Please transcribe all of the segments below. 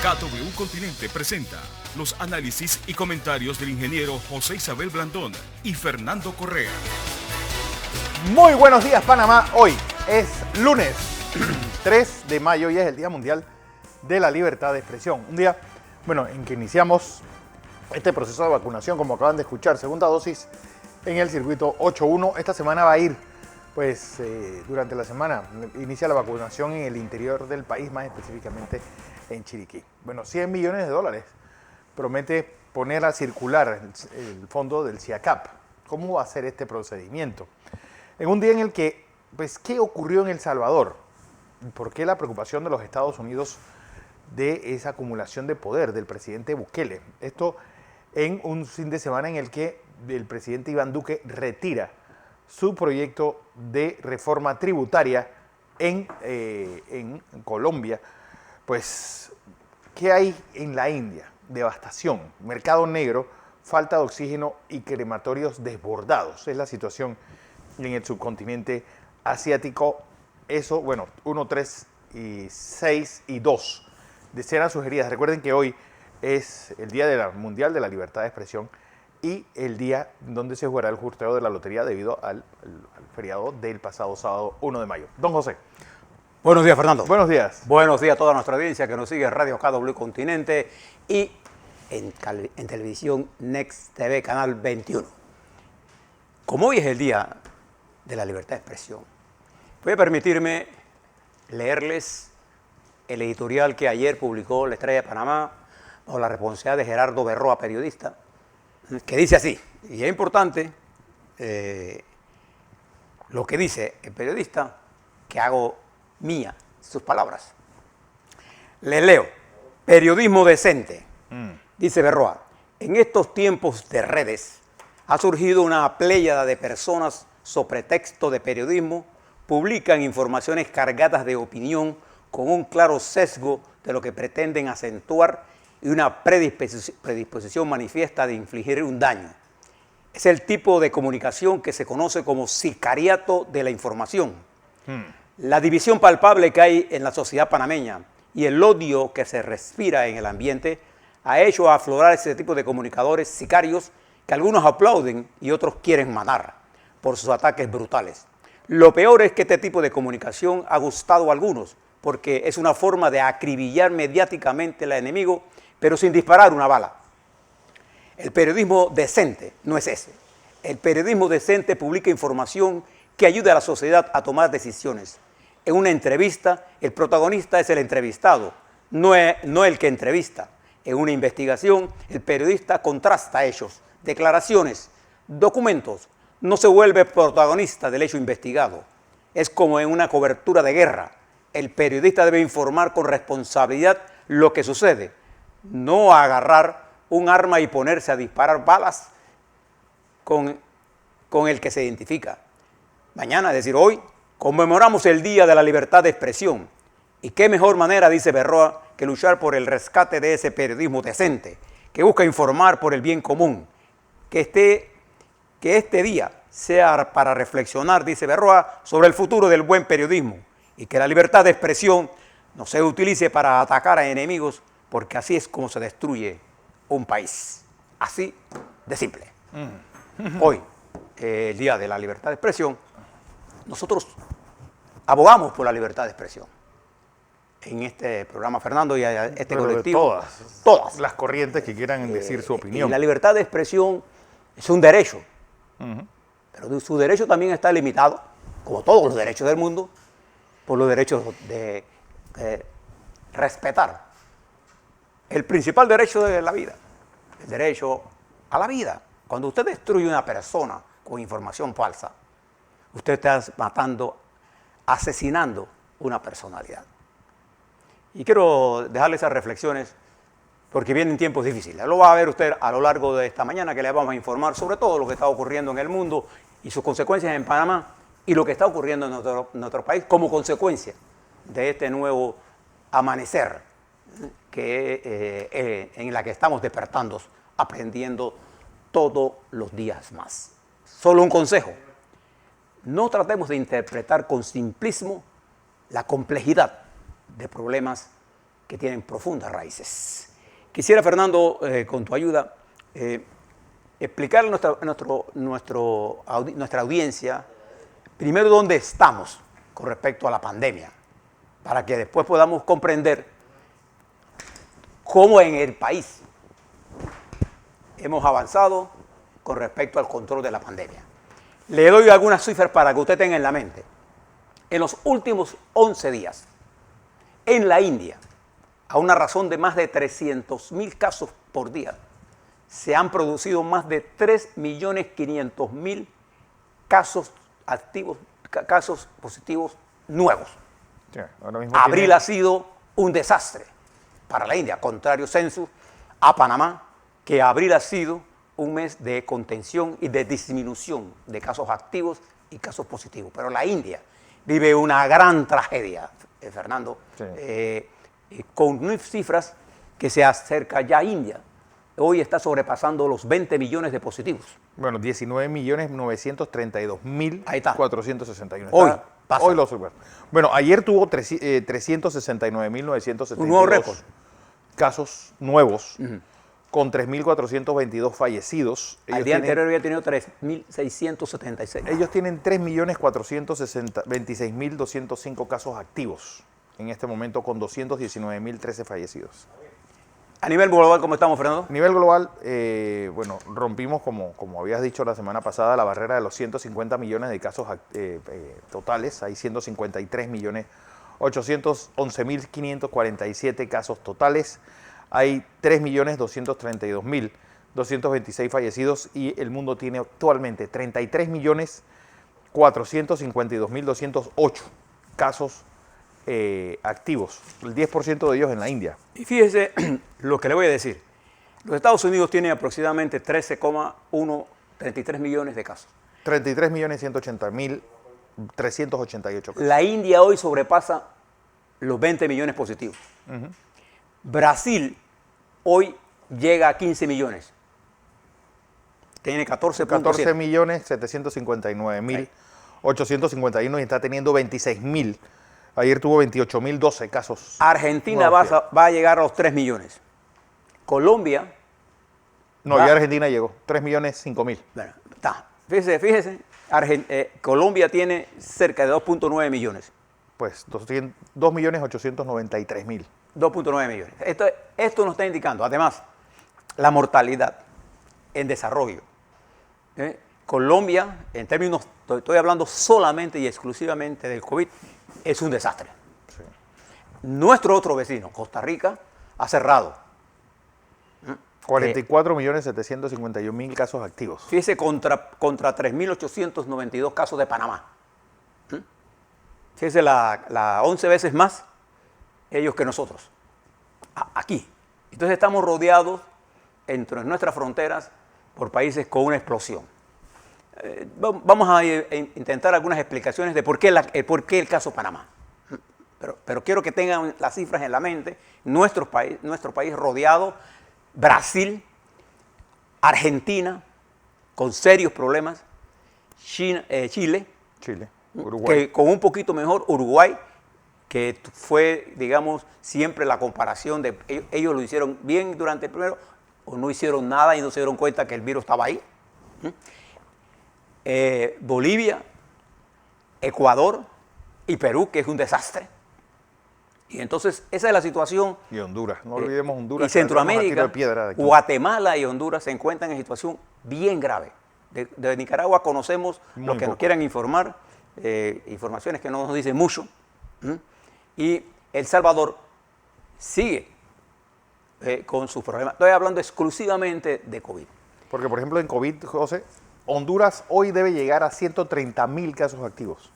KW Continente presenta los análisis y comentarios del ingeniero José Isabel Blandón y Fernando Correa. Muy buenos días, Panamá. Hoy es lunes 3 de mayo y es el Día Mundial de la Libertad de Expresión. Un día, en que iniciamos este proceso de vacunación, como acaban de escuchar, segunda dosis en el circuito 8.1. Esta semana va a ir, durante la semana, inicia la vacunación en el interior del país, más específicamente en Chiriquí. $100 millones promete poner a circular el fondo del CIACAP. ¿Cómo va a ser este procedimiento? En un día en el que, ¿qué ocurrió en El Salvador? ¿Por qué la preocupación de los Estados Unidos de esa acumulación de poder del presidente Bukele? Esto en un fin de semana en el que el presidente Iván Duque retira su proyecto de reforma tributaria en Colombia. ¿Qué hay en la India? Devastación, mercado negro, falta de oxígeno y crematorios desbordados. Es la situación en el subcontinente asiático. Eso, 1, 3, 6 y 2 decenas sugeridas. Recuerden que hoy es el Día Mundial de la Libertad de Expresión y el día donde se jugará el sorteo de la lotería debido al feriado del pasado sábado 1 de mayo. Don José. Buenos días, Fernando. Buenos días. Buenos días a toda nuestra audiencia que nos sigue en Radio KW Continente y en televisión Next TV, Canal 21. Como hoy es el Día de la Libertad de Expresión, voy a permitirme leerles el editorial que ayer publicó La Estrella de Panamá bajo la responsabilidad de Gerardo Berroa, periodista, que dice así, y es importante lo que dice el periodista, que hago mía sus palabras. Les leo: periodismo decente, dice Berroa. En estos tiempos de redes ha surgido una pléyada de personas sobre pretexto de periodismo, publican informaciones cargadas de opinión con un claro sesgo de lo que pretenden acentuar y una predisposición manifiesta de infligir un daño. Es el tipo de comunicación que se conoce como sicariato de la información. La división palpable que hay en la sociedad panameña y el odio que se respira en el ambiente ha hecho aflorar ese tipo de comunicadores sicarios que algunos aplauden y otros quieren matar por sus ataques brutales. Lo peor es que este tipo de comunicación ha gustado a algunos porque es una forma de acribillar mediáticamente al enemigo, pero sin disparar una bala. El periodismo decente no es ese. El periodismo decente publica información que ayuda a la sociedad a tomar decisiones. En una entrevista, el protagonista es el entrevistado, no el que entrevista. En una investigación, el periodista contrasta hechos, declaraciones, documentos. No se vuelve protagonista del hecho investigado. Es como en una cobertura de guerra. El periodista debe informar con responsabilidad lo que sucede, no agarrar un arma y ponerse a disparar balas con el que se identifica. Mañana, es decir, hoy, conmemoramos el Día de la Libertad de Expresión. Y qué mejor manera, dice Berroa, que luchar por el rescate de ese periodismo decente, que busca informar por el bien común. Que este día sea para reflexionar, dice Berroa, sobre el futuro del buen periodismo y que la libertad de expresión no se utilice para atacar a enemigos, porque así es como se destruye un país. Así de simple. Hoy, el Día de la Libertad de Expresión, nosotros abogamos por la libertad de expresión. En este programa, Fernando, y a este colectivo. Todas las corrientes que quieran decir su opinión. Y la libertad de expresión es un derecho. Pero su derecho también está limitado, como todos los derechos del mundo, por los derechos de respetar el principal derecho de la vida, el derecho a la vida. Cuando usted destruye a una persona con información falsa, usted está matando, asesinando una personalidad. Y quiero dejarle esas reflexiones porque vienen tiempos difíciles. Lo va a ver usted a lo largo de esta mañana, que le vamos a informar sobre todo lo que está ocurriendo en el mundo y sus consecuencias en Panamá y lo que está ocurriendo en nuestro país como consecuencia de este nuevo amanecer en la que estamos despertando, aprendiendo todos los días más. Solo un consejo: no tratemos de interpretar con simplismo la complejidad de problemas que tienen profundas raíces. Quisiera, Fernando, con tu ayuda, explicarle a nuestra audiencia, primero, dónde estamos con respecto a la pandemia, para que después podamos comprender cómo en el país hemos avanzado con respecto al control de la pandemia. Le doy algunas cifras para que usted tenga en la mente. En los últimos 11 días, en la India, a una razón de más de 300.000 casos por día, se han producido más de 3.500.000 casos activos, casos positivos nuevos. Sí, ahora mismo Abril ha sido un desastre para la India, contrario census a Panamá, que abril ha sido un mes de contención y de disminución de casos activos y casos positivos. Pero la India vive una gran tragedia, Fernando, sí. Con cifras que se acerca ya a India. Hoy está sobrepasando los 20 millones de positivos. Bueno, 19.932.461. Ahí está. Hoy lo superó. Bueno, ayer tuvo 369.972 un nuevo récord. Casos nuevos, con 3.422 fallecidos. Al día anterior había tenido 3.676. Ellos tienen 3.426.205 casos activos en este momento, con 219.013 fallecidos. A nivel global, ¿cómo estamos, Fernando? A nivel global, bueno, rompimos, como habías dicho la semana pasada, la barrera de los 150 millones de casos totales. Hay 153.811.547 casos totales. Hay 3.232.226 fallecidos y el mundo tiene actualmente 33.452.208 casos activos, el 10% de ellos en la India. Y fíjese lo que le voy a decir. Los Estados Unidos tienen aproximadamente 13,33 millones de casos. 33.180.388 casos. La India hoy sobrepasa los 20 millones positivos. Brasil hoy llega a 15 millones. Tiene 14.759.851 y está teniendo 26.000. Ayer tuvo 28.012 casos. Argentina va a llegar a los 3 millones. Colombia. No, ya Argentina llegó. 3.005.000. Bueno, está. Fíjese. Colombia tiene cerca de 2.9 millones. Pues 2.893.000. 2.9 millones. Esto nos está indicando, además, la mortalidad en desarrollo. Colombia, en términos, estoy hablando solamente y exclusivamente del COVID, es un desastre. Sí. Nuestro otro vecino, Costa Rica, ha cerrado. 44.751.000 casos activos. Fíjese, contra 3.892 casos de Panamá. Fíjese, la 11 veces más ellos que nosotros. Aquí. Entonces estamos rodeados entre nuestras fronteras por países con una explosión. Vamos a intentar algunas explicaciones de por qué el caso Panamá. Pero quiero que tengan las cifras en la mente. Nuestro país rodeado, Brasil, Argentina, con serios problemas, Chile, Uruguay. que con un poquito mejor, Uruguay, que fue, digamos, siempre la comparación de ellos lo hicieron bien durante el primero o no hicieron nada y no se dieron cuenta que el virus estaba ahí. Bolivia, Ecuador y Perú, que es un desastre. Y entonces esa es la situación. Y Honduras, no olvidemos Honduras. Y Centroamérica, Guatemala y Honduras se encuentran en situación bien grave. De Nicaragua conocemos lo que nos quieran informar, informaciones que no nos dicen mucho. Y El Salvador sigue con sus problemas. Estoy hablando exclusivamente de COVID. Porque, por ejemplo, en COVID, José, Honduras hoy debe llegar a 130.000 casos activos.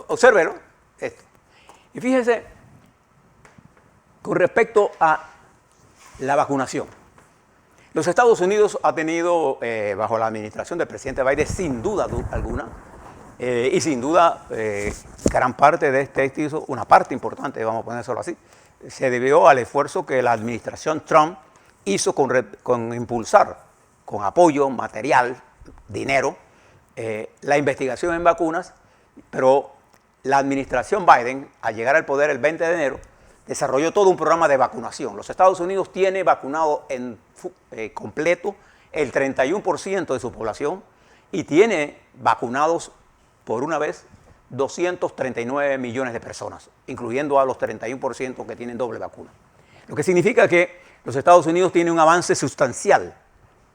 Obsérvelo esto. Y fíjense, con respecto a la vacunación. Los Estados Unidos ha tenido, bajo la administración del presidente Biden, sin duda alguna, y sin duda, gran parte de este éxito, una parte importante, vamos a ponérselo así, se debió al esfuerzo que la administración Trump hizo con impulsar, con apoyo material, dinero, la investigación en vacunas, pero la administración Biden, al llegar al poder el 20 de enero, desarrolló todo un programa de vacunación. Los Estados Unidos tiene vacunado en completo el 31% de su población y tiene vacunados por una vez 239 millones de personas, incluyendo a los 31% que tienen doble vacuna. Lo que significa que los Estados Unidos tienen un avance sustancial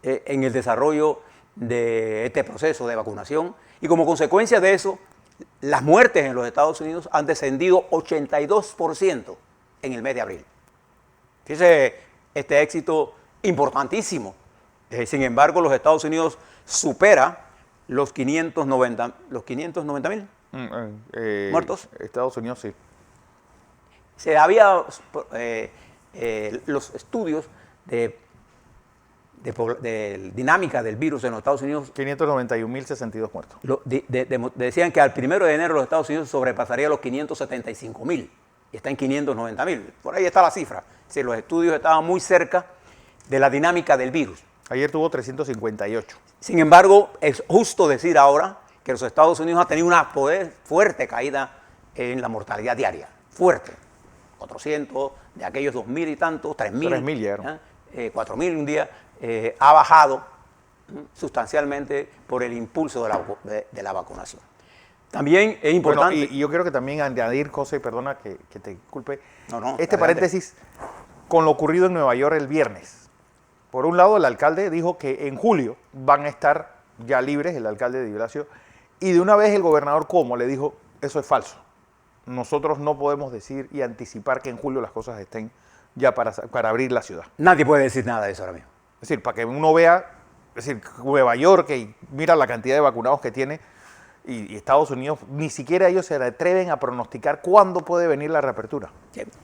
en el desarrollo de este proceso de vacunación y como consecuencia de eso, las muertes en los Estados Unidos han descendido 82% en el mes de abril. Fíjese este éxito importantísimo. Sin embargo, los Estados Unidos supera los 590.000 muertos. Estados Unidos sí. Se había los estudios de dinámica del virus en los Estados Unidos. 591.062 muertos. Decían que al 1 de enero los Estados Unidos sobrepasaría los 575.000 y está en 590.000. Por ahí está la cifra. Si los estudios estaban muy cerca de la dinámica del virus. Ayer tuvo 358. Sin embargo, es justo decir ahora que los Estados Unidos han tenido una fuerte caída en la mortalidad diaria. Fuerte. 400, de aquellos 2.000 y tantos, 3.000. 3.000 llegaron. 4.000 un día. Ha bajado sustancialmente por el impulso de la vacunación. También es importante... Bueno, y yo quiero que también añadir, José, perdona que te disculpe, adelante. Paréntesis con lo ocurrido en Nueva York el viernes. Por un lado, el alcalde dijo que en julio van a estar ya libres, el alcalde de Di Blasio, y de una vez el gobernador Cuomo le dijo, eso es falso. Nosotros no podemos decir y anticipar que en julio las cosas estén ya para abrir la ciudad. Nadie puede decir nada de eso ahora mismo. Es decir, para que uno vea, es decir, Nueva York, que mira la cantidad de vacunados que tiene, y Estados Unidos, ni siquiera ellos se atreven a pronosticar cuándo puede venir la reapertura.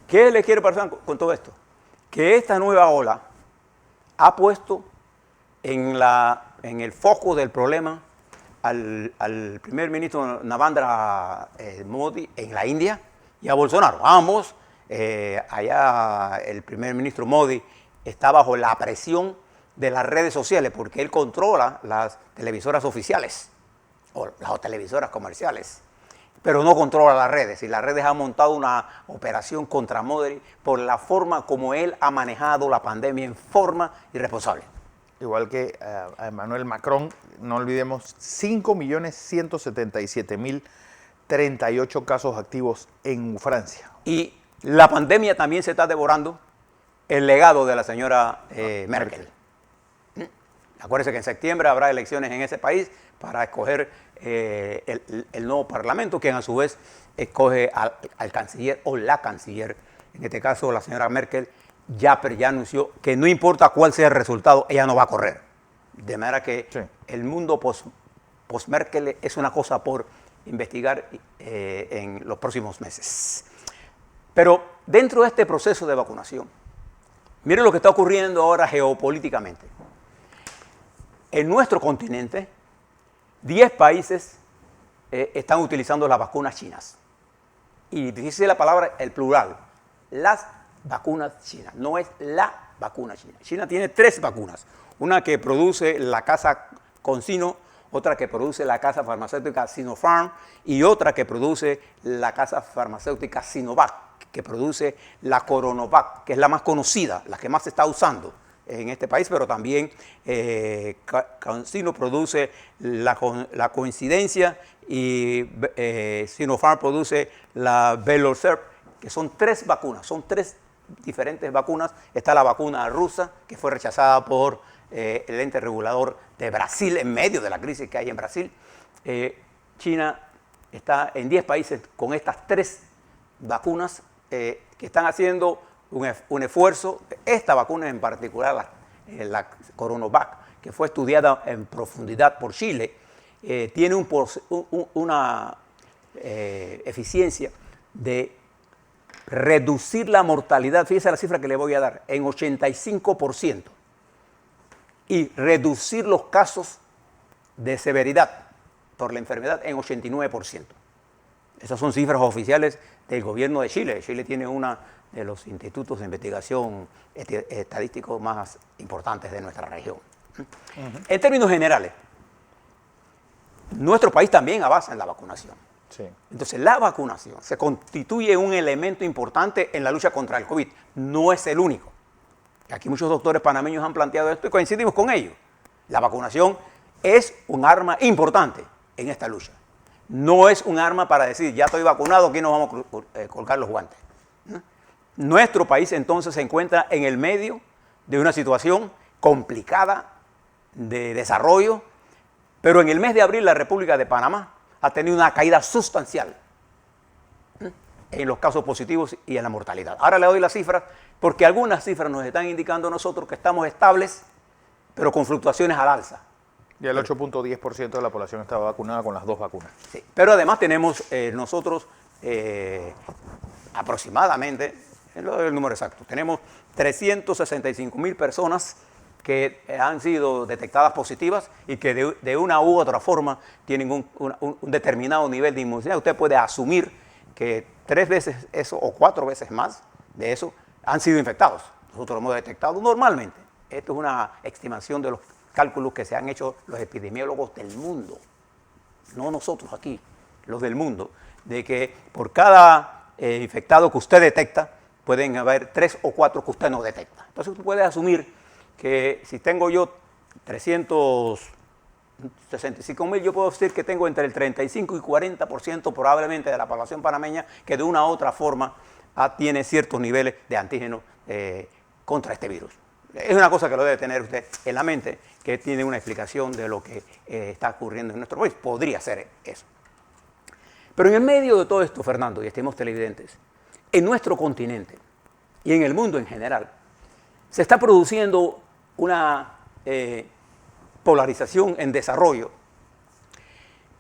¿Qué les quiero pasar con todo esto? Que esta nueva ola ha puesto en el foco del problema al primer ministro Narendra Modi en la India y a Bolsonaro. Ambos, allá el primer ministro Modi está bajo la presión de las redes sociales porque él controla las televisoras oficiales o las televisoras comerciales, pero no controla las redes. Y las redes han montado una operación contra Modi por la forma como él ha manejado la pandemia en forma irresponsable. Igual que a Emmanuel Macron, no olvidemos, 5.177.038 casos activos en Francia. Y la pandemia también se está devorando el legado de la señora Merkel. Acuérdense que en septiembre habrá elecciones en ese país para escoger el nuevo parlamento, que a su vez escoge al canciller o la canciller. En este caso, la señora Merkel ya anunció que no importa cuál sea el resultado, ella no va a correr. De manera que sí, el mundo post-Merkel es una cosa por investigar en los próximos meses. Pero dentro de este proceso de vacunación, miren lo que está ocurriendo ahora geopolíticamente. En nuestro continente, 10 países están utilizando las vacunas chinas. Y dice la palabra, el plural, las vacunas chinas, no es la vacuna china. China tiene 3 vacunas, una que produce la casa CanSino, otra que produce la casa farmacéutica Sinopharm y otra que produce la casa farmacéutica Sinovac, que produce la Coronavac, que es la más conocida, la que más se está usando en este país, pero también CanSino produce la coincidencia y Sinopharm produce la Velocerp, que son 3 vacunas, son 3 diferentes vacunas. Está la vacuna rusa, que fue rechazada por el ente regulador de Brasil en medio de la crisis que hay en Brasil. China está en 10 países con estas 3 vacunas que están haciendo un esfuerzo. Esta vacuna en particular, la Coronavac, que fue estudiada en profundidad por Chile, tiene una eficiencia de reducir la mortalidad, fíjese la cifra que le voy a dar, en 85%, y reducir los casos de severidad por la enfermedad en 89%. Esas son cifras oficiales del gobierno de Chile. Chile tiene uno de los institutos de investigación estadísticos más importantes de nuestra región. En términos generales, nuestro país también avanza en la vacunación. Sí. Entonces, la vacunación se constituye un elemento importante en la lucha contra el COVID. No es el único. Aquí muchos doctores panameños han planteado esto y coincidimos con ellos. La vacunación es un arma importante en esta lucha. No es un arma para decir, ya estoy vacunado, aquí nos vamos a colgar los guantes. Nuestro país entonces se encuentra en el medio de una situación complicada de desarrollo, pero en el mes de abril la República de Panamá ha tenido una caída sustancial en los casos positivos y en la mortalidad. Ahora le doy las cifras, porque algunas cifras nos están indicando a nosotros que estamos estables, pero con fluctuaciones al alza. Ya el 8.10% de la población estaba vacunada con las 2 vacunas. Sí, pero además tenemos nosotros aproximadamente, es el número exacto, tenemos 365,000 personas que han sido detectadas positivas y que de una u otra forma tienen un determinado nivel de inmunidad. Usted puede asumir que 3 veces eso o 4 veces más de eso han sido infectados. Nosotros lo hemos detectado normalmente. Esto es una estimación de los cálculos que se han hecho los epidemiólogos del mundo, no nosotros aquí, los del mundo, de que por cada infectado que usted detecta, pueden haber 3 o 4 que usted no detecta. Entonces usted puede asumir que si tengo yo 365,000, yo puedo decir que tengo entre el 35 y 40% probablemente de la población panameña que de una u otra forma tiene ciertos niveles de antígenos contra este virus. Es una cosa que lo debe tener usted en la mente, que tiene una explicación de lo que está ocurriendo en nuestro país. Podría ser eso. Pero en el medio de todo esto, Fernando y estimados televidentes, en nuestro continente y en el mundo en general, se está produciendo una polarización en desarrollo.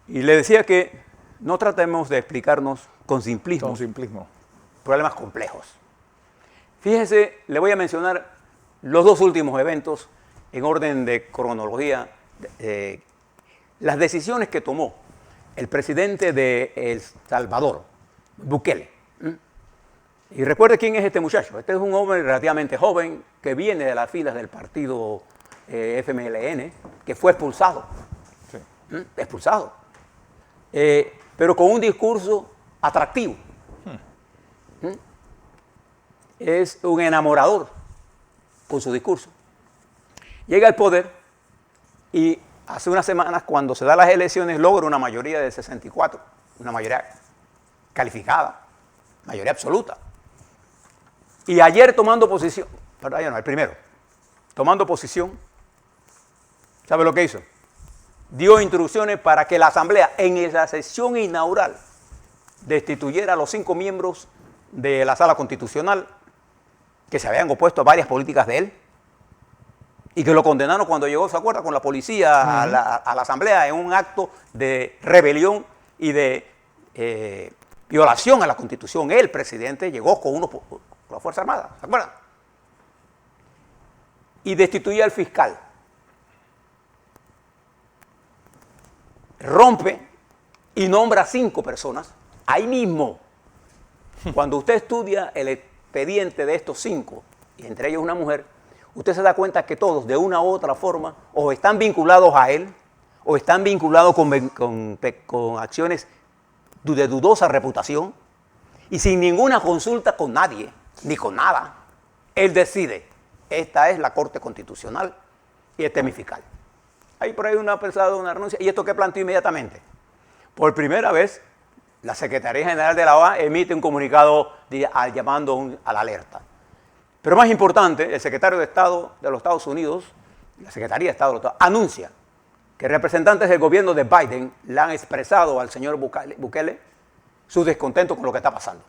Y le decía que no tratemos de explicarnos con simplismo. Problemas complejos. Fíjese, le voy a mencionar los 2 últimos eventos en orden de cronología, las decisiones que tomó el presidente de El Salvador, Bukele. Y recuerde quién es este muchacho. Este es un hombre relativamente joven que viene de las filas del partido FMLN, que fue expulsado. Sí. Expulsado. Pero con un discurso atractivo. Es un enamorador con su discurso. Llega al poder y hace unas semanas, cuando se dan las elecciones, logra una mayoría de 64, una mayoría calificada, mayoría absoluta. Y ayer tomando posición, perdón, ya no, el primero, tomando posición, ¿sabe lo que hizo? Dio instrucciones para que la Asamblea, en la sesión inaugural, destituyera a los 5 miembros de la Sala Constitucional que se habían opuesto a varias políticas de él y que lo condenaron cuando llegó, ¿se acuerda?, con la policía a la Asamblea en un acto de rebelión y de violación a la Constitución. El presidente llegó con la Fuerza Armada, ¿se acuerdan? Y destituye al fiscal. Rompe y nombra 5 personas ahí mismo. Cuando usted estudia el expediente de estos 5, y entre ellos una mujer, usted se da cuenta que todos de una u otra forma o están vinculados a él o están vinculados con acciones de dudosa reputación y sin ninguna consulta con nadie, ni con nada. Él decide, esta es la Corte Constitucional y este es mi fiscal. Ahí por ahí uno ha pensado una renuncia. ¿Y esto qué planteó inmediatamente? Por primera vez, la Secretaría General de la OEA emite un comunicado llamando a la alerta. Pero más importante, el secretario de Estado de los Estados Unidos, la Secretaría de Estado de los Estados Unidos, anuncia que representantes del gobierno de Biden le han expresado al señor Bukele su descontento con lo que está pasando.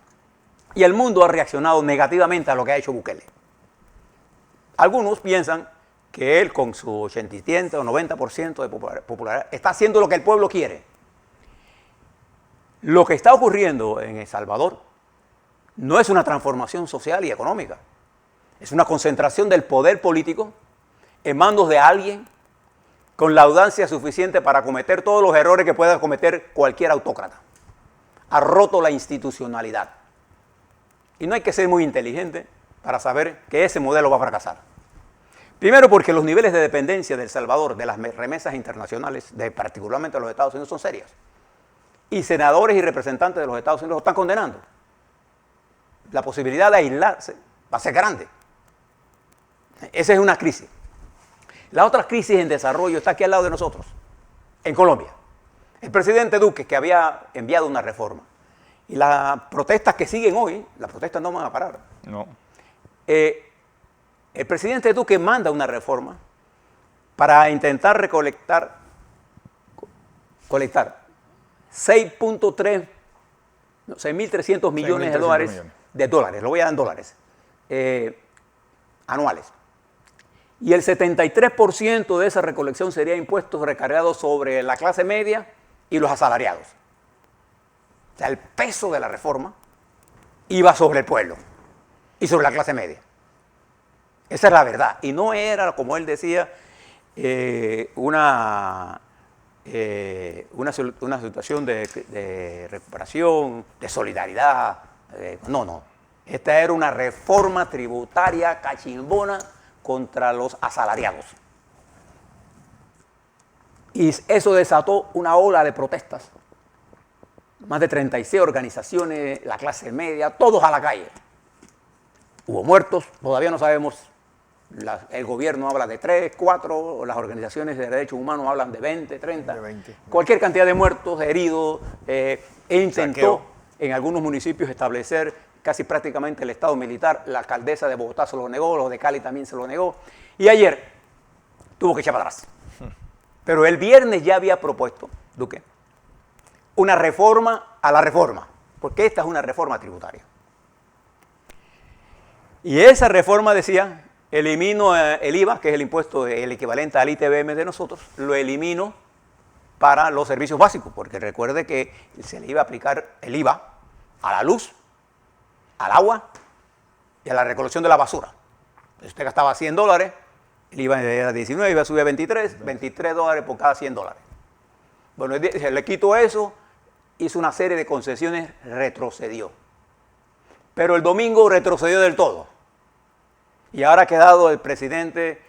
Y el mundo ha reaccionado negativamente a lo que ha hecho Bukele. Algunos piensan que él, con su 87 o 90% de popularidad, está haciendo lo que el pueblo quiere. Lo que está ocurriendo en El Salvador no es una transformación social y económica. Es una concentración del poder político en manos de alguien con la audacia suficiente para cometer todos los errores que pueda cometer cualquier autócrata. Ha roto la institucionalidad. Y no hay que ser muy inteligente para saber que ese modelo va a fracasar. Primero porque los niveles de dependencia de El Salvador de las remesas internacionales, particularmente de los Estados Unidos, son serias. y senadores y representantes de los Estados Unidos lo están condenando. La posibilidad de aislarse va a ser grande. Esa es una crisis. La otra crisis en desarrollo está aquí al lado de nosotros, en Colombia. El presidente Duque, que había enviado una reforma, y las protestas que siguen hoy, las protestas no van a parar. No. El presidente Duque manda una reforma para intentar colectar 6.300 millones de dólares, lo voy a dar en dólares, anuales. Y el 73% de esa recolección sería impuestos recargados sobre la clase media y los asalariados. O sea, el peso de la reforma iba sobre el pueblo y sobre la clase media. Esa es la verdad. Y no era, como él decía, una situación de recuperación, de solidaridad. No. Esta era una reforma tributaria cachimbona contra los asalariados. Y eso desató una ola de protestas. Más de 36 organizaciones, la clase media, todos a la calle. Hubo muertos, todavía no sabemos. El gobierno habla de 3, 4, las organizaciones de derechos humanos hablan de 20, 30. De 20. Cualquier cantidad de muertos, heridos. Intentó Saqueo. en algunos municipios establecer casi prácticamente el Estado militar. La alcaldesa de Bogotá se lo negó, los de Cali también se lo negó. Y ayer tuvo que echar para atrás. Pero el viernes ya había propuesto, Duque, una reforma a la reforma, porque esta es una reforma tributaria. Y esa reforma decía, elimino el IVA, que es el impuesto, el equivalente al ITBM de nosotros, lo elimino para los servicios básicos, porque recuerde que se le iba a aplicar el IVA a la luz, al agua y a la recolección de la basura. Si usted gastaba $100, el IVA era 19, iba a subir a 23 dólares por cada $100. Bueno, se le quitó eso, hizo una serie de concesiones, retrocedió. Pero el domingo retrocedió del todo. Y ahora ha quedado el presidente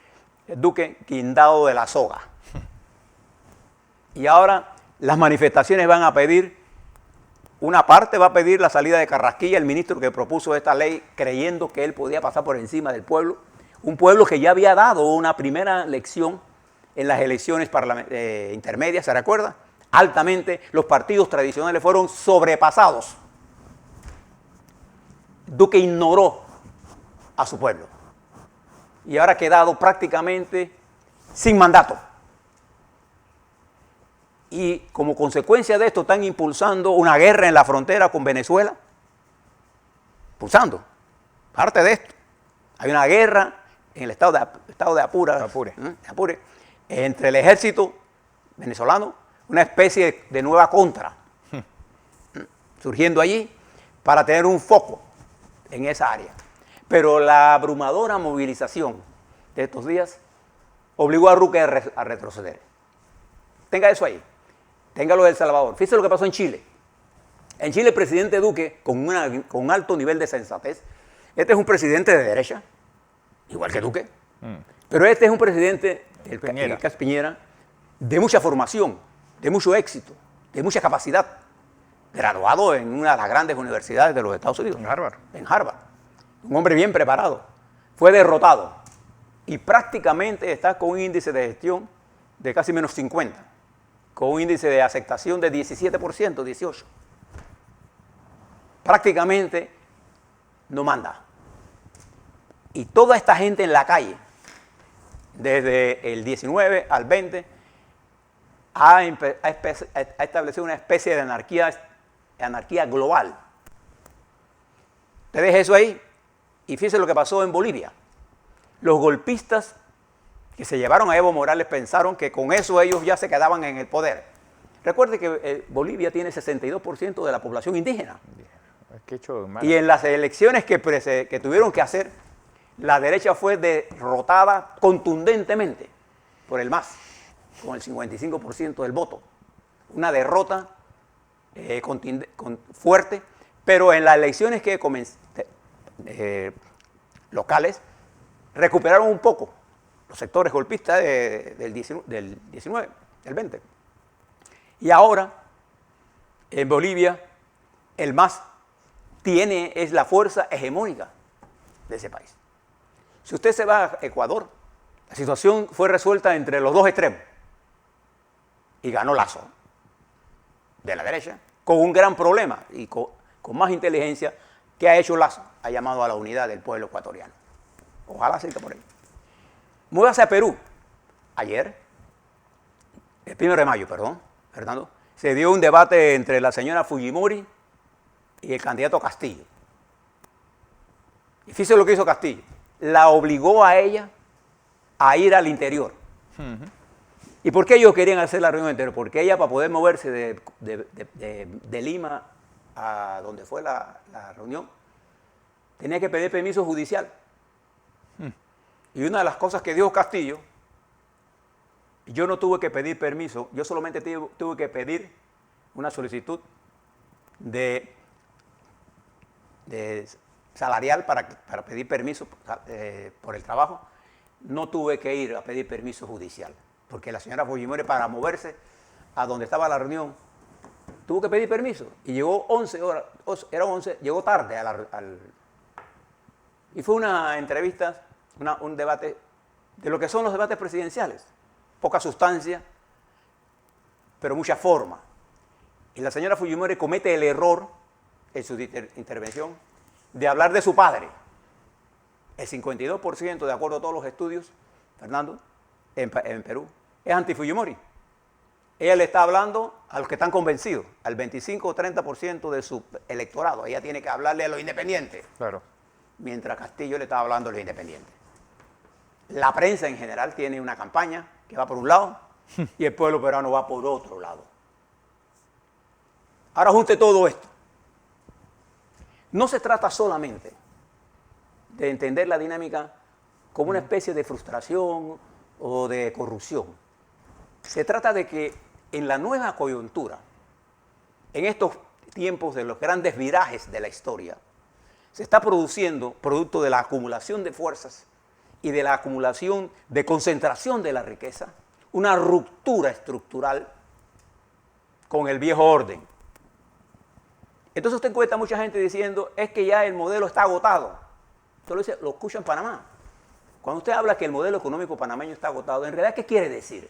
Duque guindado de la soga. Y ahora las manifestaciones van a pedir, una parte va a pedir la salida de Carrasquilla, el ministro que propuso esta ley, creyendo que él podía pasar por encima del pueblo. Un pueblo que ya había dado una primera lección en las elecciones intermedias, ¿se recuerda? Altamente, los partidos tradicionales fueron sobrepasados. Duque ignoró a su pueblo y ahora ha quedado prácticamente sin mandato. Y como consecuencia de esto están impulsando una guerra en la frontera con Venezuela. Impulsando. Parte de esto. Hay una guerra en el estado de Apure, entre el ejército venezolano, una especie de nueva contra, surgiendo allí para tener un foco en esa área. Pero la abrumadora movilización de estos días obligó a Duque a retroceder. Tenga eso ahí. Téngalo de El Salvador. Fíjese lo que pasó en Chile. En Chile el presidente Duque, con un alto nivel de sensatez, este es un presidente de derecha, igual que Duque, pero este es un presidente, el caso Piñera, de mucha formación, de mucho éxito, de mucha capacidad, graduado en una de las grandes universidades de los Estados Unidos. En Harvard. En Harvard. Un hombre bien preparado. Fue derrotado y prácticamente está con un índice de gestión de casi menos 50, con un índice de aceptación de 17%, 18%. Prácticamente no manda. Y toda esta gente en la calle, desde el 19 al 20, ha establecido una especie de anarquía global. Te deje eso ahí y fíjese lo que pasó en Bolivia. Los golpistas que se llevaron a Evo Morales pensaron que con eso ellos ya se quedaban en el poder. Recuerde que Bolivia tiene 62% de la población indígena. Y en las elecciones que tuvieron que hacer, la derecha fue derrotada contundentemente por el MAS, con el 55% del voto. Una derrota fuerte, pero en las elecciones locales recuperaron un poco los sectores golpistas del 19, del 20. Y ahora En Bolivia, el MAS es la fuerza hegemónica de ese país. Si usted se va a Ecuador, la situación fue resuelta entre los dos extremos y ganó Lazo, de la derecha, con un gran problema y con más inteligencia que ha hecho Lazo, ha llamado a la unidad del pueblo ecuatoriano. Ojalá siga por ahí. Muévase a Perú. Ayer, el 1 de mayo, perdón, Fernando, se dio un debate entre la señora Fujimori y el candidato Castillo. Y fíjese lo que hizo Castillo. La obligó a ella a ir al interior. ¿Y por qué ellos querían hacer la reunión interior? Porque ella, para poder moverse de Lima a donde fue la reunión, tenía que pedir permiso judicial. Y una de las cosas que dijo Castillo, yo no tuve que pedir permiso, yo solamente tuve que pedir una solicitud de salarial para pedir permiso por el trabajo. No tuve que ir a pedir permiso judicial, porque la señora Fujimori, para moverse a donde estaba la reunión, tuvo que pedir permiso y llegó 11 horas, era 11, llegó tarde y fue una entrevista, un debate de lo que son los debates presidenciales. Poca sustancia, pero mucha forma. Y la señora Fujimori comete el error en su intervención de hablar de su padre. El 52%, de acuerdo a todos los estudios, Fernando, en Perú, es anti-Fujimori. Ella le está hablando a los que están convencidos, al 25 o 30% de su electorado. Ella tiene que hablarle a los independientes. Claro. Mientras Castillo le estaba hablando a los independientes. La prensa en general tiene una campaña que va por un lado y el pueblo peruano va por otro lado. Ahora junte todo esto. No se trata solamente de entender la dinámica como una especie de frustración o de corrupción. Se trata de que en la nueva coyuntura, en estos tiempos de los grandes virajes de la historia, se está produciendo, producto de la acumulación de fuerzas y de la acumulación de concentración de la riqueza, una ruptura estructural con el viejo orden. Entonces usted encuentra mucha gente diciendo, es que ya el modelo está agotado. Esto lo escucha en Panamá. Cuando usted habla que el modelo económico panameño está agotado, ¿en realidad qué quiere decir?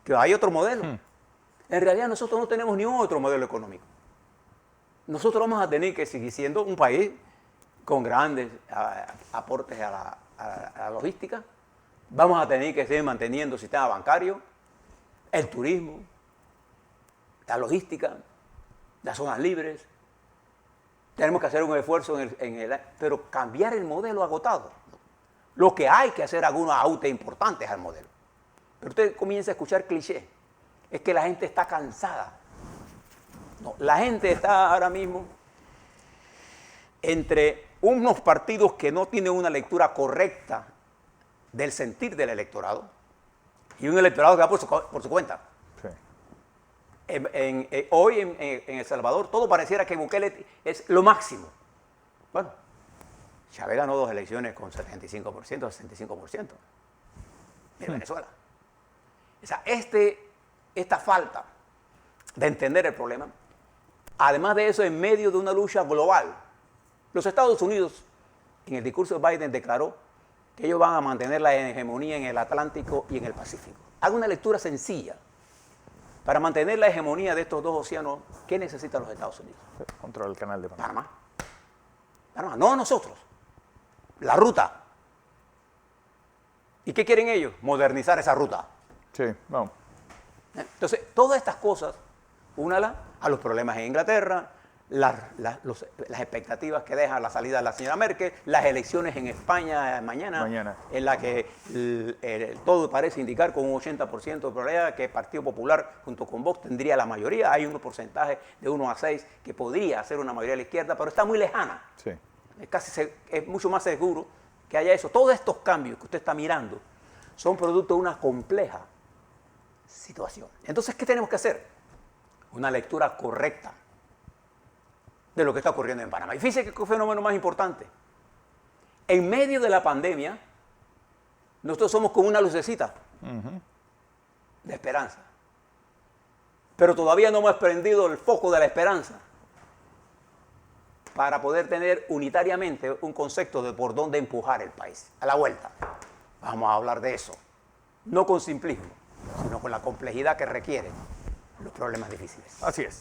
Que hay otro modelo. En realidad nosotros no tenemos ni un otro modelo económico. Nosotros vamos a tener que seguir siendo un país con grandes aportes a la logística. Vamos a tener que seguir manteniendo el sistema bancario, el turismo, la logística, las zonas libres. Tenemos que hacer un esfuerzo pero cambiar el modelo agotado. Lo que hay que hacer algunos ajustes importantes al modelo. Pero usted comienza a escuchar clichés. Es que la gente está cansada. No, la gente está ahora mismo entre unos partidos que no tienen una lectura correcta del sentir del electorado y un electorado que va por su cuenta. Sí. Hoy en El Salvador todo pareciera que Bukele es lo máximo. Bueno, Chávez ganó 2 elecciones con 75%, 65% de Venezuela. O sea, esta falta de entender el problema, además de eso, en medio de una lucha global, los Estados Unidos, en el discurso de Biden, declaró que ellos van a mantener la hegemonía en el Atlántico y en el Pacífico. Haga una lectura sencilla. Para mantener la hegemonía de estos dos océanos, ¿qué necesitan los Estados Unidos? Controlar el canal de Panamá. Panamá, no nosotros. La ruta. ¿Y qué quieren ellos? Modernizar esa ruta. Sí, vamos. Entonces, todas estas cosas, únala a los problemas en Inglaterra, las expectativas que deja la salida de la señora Merkel, las elecciones en España mañana. En la que todo parece indicar con un 80% de probabilidad que el Partido Popular junto con Vox tendría la mayoría. Hay un porcentaje de 1 a 6 que podría ser una mayoría de la izquierda, pero está muy lejana. Sí. Es mucho más seguro que haya eso. Todos estos cambios que usted está mirando son producto de una compleja situación. Entonces, ¿qué tenemos que hacer? Una lectura correcta de lo que está ocurriendo en Panamá. Y fíjese que el fenómeno más importante. En medio de la pandemia, nosotros somos como una lucecita de esperanza. pero todavía no hemos prendido el foco de la esperanza para poder tener unitariamente un concepto de por dónde empujar el país. A la vuelta, vamos a hablar de eso, no con simplismo, sino con la complejidad que requieren los problemas difíciles. Así es.